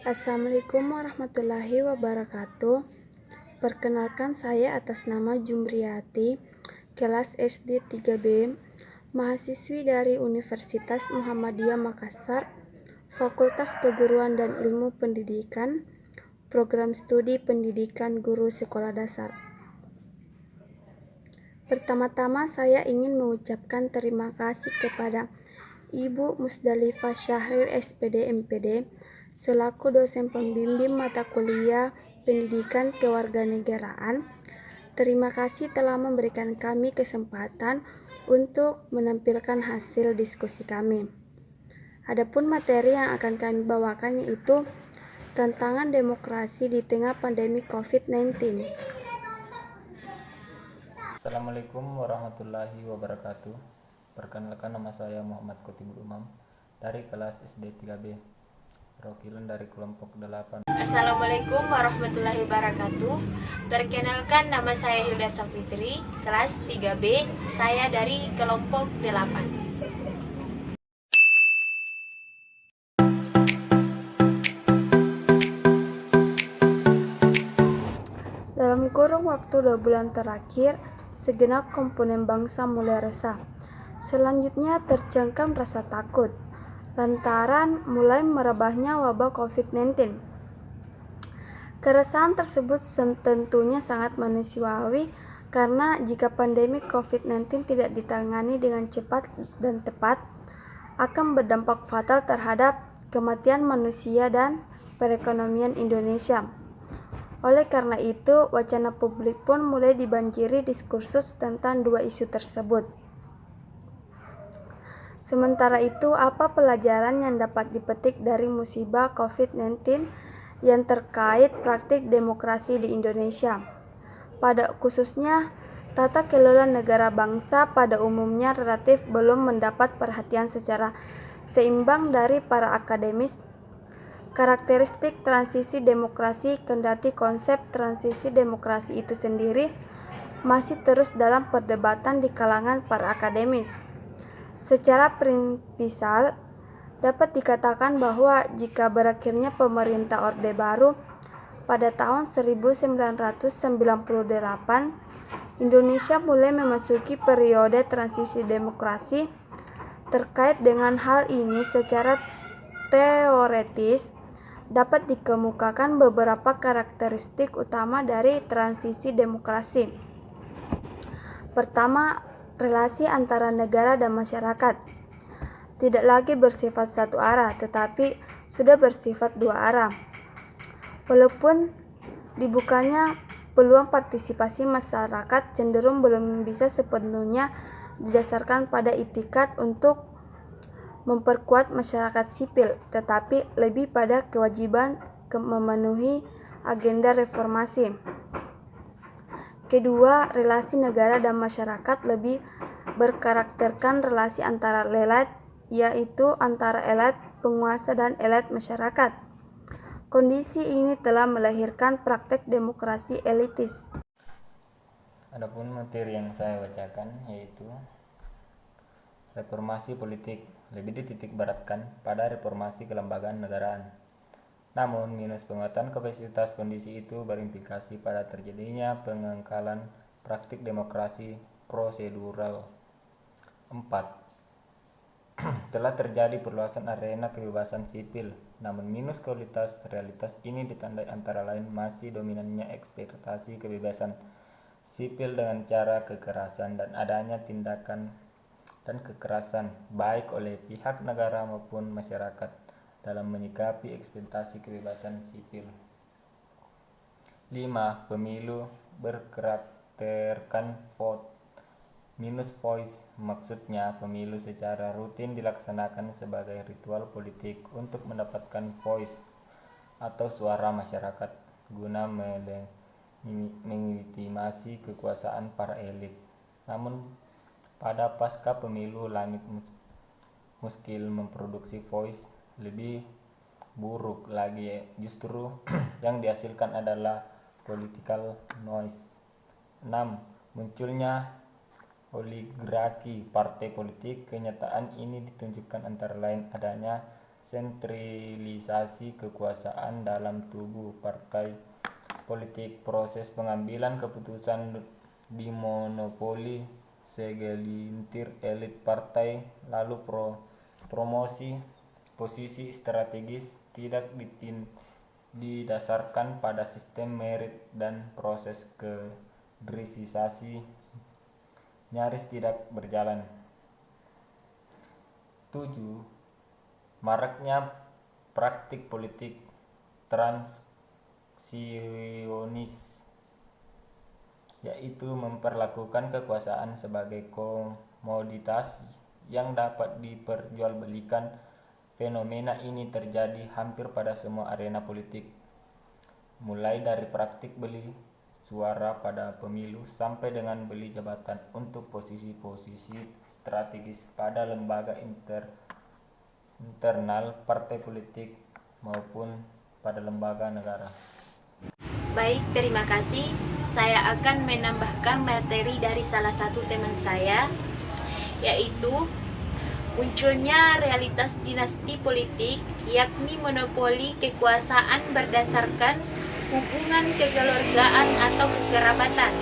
Assalamualaikum warahmatullahi wabarakatuh. Perkenalkan, saya atas nama Jumriyati, kelas SD 3B, mahasiswi dari Universitas Muhammadiyah Makassar, Fakultas Keguruan dan Ilmu Pendidikan, Program Studi Pendidikan Guru Sekolah Dasar. Pertama-tama saya ingin mengucapkan terima kasih kepada Ibu Musdalifah Syahrir SPD MPD selaku dosen pembimbing mata kuliah Pendidikan Kewarganegaraan. Terima kasih telah memberikan kami kesempatan untuk menampilkan hasil diskusi kami. Adapun materi yang akan kami bawakan yaitu tantangan demokrasi di tengah pandemi COVID-19. Assalamualaikum warahmatullahi wabarakatuh. Perkenalkan, nama saya Muhammad Qutibul Umam dari kelas SD 3B, perwakilan dari kelompok 8. Assalamualaikum warahmatullahi wabarakatuh. Perkenalkan, nama saya Hilda Safitri, kelas 3B, saya dari kelompok 8. Dalam kurun waktu 2 bulan terakhir, segenap komponen bangsa mulai resah. Selanjutnya tercengkam rasa takut, lantaran mulai merebaknya wabah COVID-19. Keresahan tersebut tentunya sangat manusiawi, karena jika pandemi COVID-19 tidak ditangani dengan cepat dan tepat, akan berdampak fatal terhadap kematian manusia dan perekonomian Indonesia. Oleh karena itu, wacana publik pun mulai dibanjiri diskursus tentang dua isu tersebut. Sementara itu, apa pelajaran yang dapat dipetik dari musibah COVID-19 yang terkait praktik demokrasi di Indonesia? Pada khususnya, tata kelola negara bangsa pada umumnya relatif belum mendapat perhatian secara seimbang dari para akademis. Karakteristik transisi demokrasi, kendati konsep transisi demokrasi itu sendiri masih terus dalam perdebatan di kalangan para akademis. Secara prinsipal, dapat dikatakan bahwa jika berakhirnya pemerintah Orde Baru pada tahun 1998, Indonesia mulai memasuki periode transisi demokrasi. Terkait dengan hal ini, secara teoretis dapat dikemukakan beberapa karakteristik utama dari transisi demokrasi. Pertama, relasi antara negara dan masyarakat tidak lagi bersifat satu arah, tetapi sudah bersifat dua arah. Walaupun dibukanya peluang partisipasi masyarakat cenderung belum bisa sepenuhnya didasarkan pada itikad untuk memperkuat masyarakat sipil, tetapi lebih pada kewajiban memenuhi agenda reformasi. Kedua, relasi negara dan masyarakat lebih berkarakterkan relasi antara elit, yaitu antara elit penguasa dan elit masyarakat. Kondisi ini telah melahirkan praktek demokrasi elitis. Adapun materi yang saya bacakan yaitu reformasi politik, lebih dititik beratkan pada reformasi kelembagaan negaraan. Namun, minus penguatan kapasitas kondisi itu berimplikasi pada terjadinya pengangkalan praktik demokrasi prosedural. 4. Telah terjadi perluasan arena kebebasan sipil, namun minus kualitas realitas ini ditandai antara lain masih dominannya ekspektasi kebebasan sipil dengan cara kekerasan dan adanya tindakan dan kekerasan baik oleh pihak negara maupun masyarakat dalam menyikapi ekspektasi kebebasan sipil. 5. Pemilu berkarakterkan vote minus voice, maksudnya pemilu secara rutin dilaksanakan sebagai ritual politik untuk mendapatkan voice atau suara masyarakat guna melegitimasi kekuasaan para elit. Namun pada pasca pemilu langit muskil memproduksi voice. Lebih buruk lagi, justru yang dihasilkan adalah political noise. 6. Munculnya oligarki partai politik. Kenyataan ini ditunjukkan antara lain adanya sentralisasi kekuasaan dalam tubuh partai politik, proses pengambilan keputusan dimonopoli segelintir elit partai, lalu promosi posisi strategis tidak didasarkan pada sistem merit, dan proses kaderisasi nyaris tidak berjalan. 7. Maraknya praktik politik transisionis, yaitu memperlakukan kekuasaan sebagai komoditas yang dapat diperjualbelikan. Fenomena ini terjadi hampir pada semua arena politik, mulai dari praktik beli suara pada pemilu sampai dengan beli jabatan untuk posisi-posisi strategis pada lembaga internal partai politik maupun pada lembaga negara. Baik, terima kasih. Saya akan menambahkan materi dari salah satu teman saya, yaitu munculnya realitas dinasti politik, yakni monopoli kekuasaan berdasarkan hubungan kekeluargaan atau kekerabatan.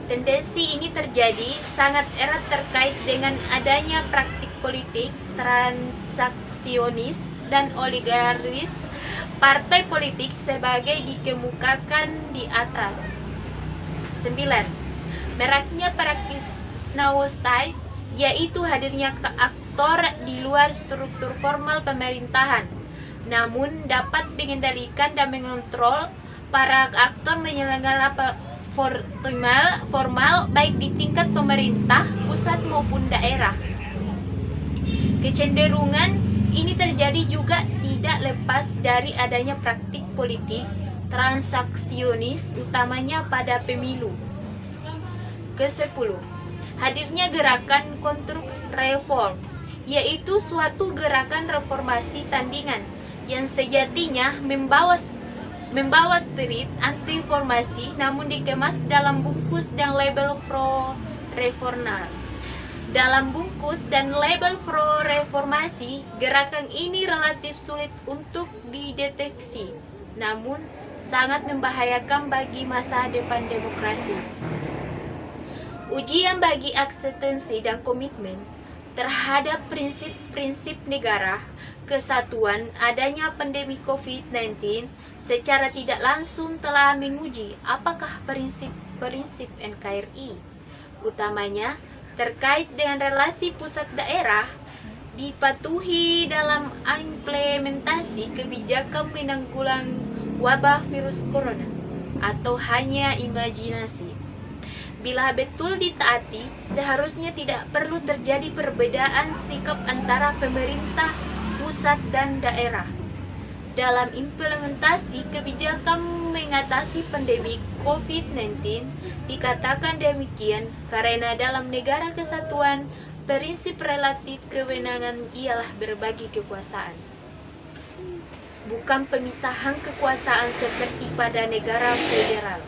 Tendensi ini terjadi sangat erat terkait dengan adanya praktik politik transaksionis dan oligarkis partai politik sebagai dikemukakan di atas. 9. Meraknya praktis snowstate, yaitu hadirnya aktor di luar struktur formal pemerintahan, namun dapat mengendalikan dan mengontrol para aktor penyelenggara formal baik di tingkat pemerintah pusat maupun daerah. Kecenderungan ini terjadi juga tidak lepas dari adanya praktik politik transaksionis, utamanya pada pemilu. Ke-10. Hadirnya gerakan kontrreform, yaitu suatu gerakan reformasi tandingan yang sejatinya membawa spirit anti-reformasi namun dikemas dalam bungkus dan label pro-reformal. Dalam bungkus dan label pro-reformasi, gerakan ini relatif sulit untuk dideteksi, namun sangat membahayakan bagi masa depan demokrasi. Ujian bagi eksistensi dan komitmen terhadap prinsip-prinsip negara kesatuan adanya pandemi COVID-19 secara tidak langsung telah menguji apakah prinsip-prinsip NKRI, utamanya terkait dengan relasi pusat daerah, dipatuhi dalam implementasi kebijakan penanggulangan wabah virus corona, atau hanya imajinasi. Bila betul ditaati, seharusnya tidak perlu terjadi perbedaan sikap antara pemerintah pusat dan daerah dalam implementasi kebijakan mengatasi pandemi COVID-19. Dikatakan demikian karena dalam negara kesatuan, prinsip relatif kewenangan ialah berbagi kekuasaan, bukan pemisahan kekuasaan seperti pada negara federal.